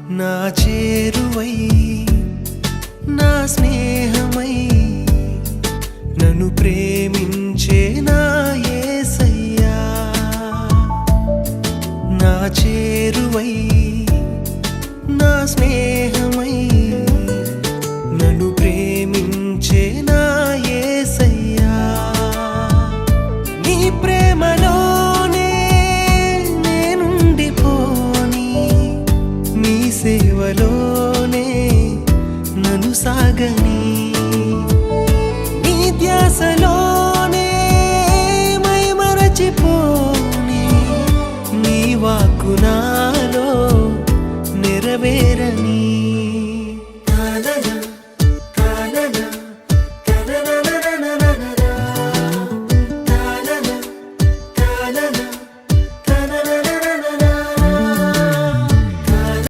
నా చేరువై నా స్నేహమై నన్ను ప్రేమించే నా యేసయ్యా నా చేరువై నా స్నేహమై నన్ను ప్రేమించే నా యేసయ్యా నీ ప్రేమలోనే నేనుండిపోని నీ సేవలోనే నన్ను సాగని నీ ధ్యాసలోనే మైమరచిపోని నీ వాక్కు నాలో నెరవేరని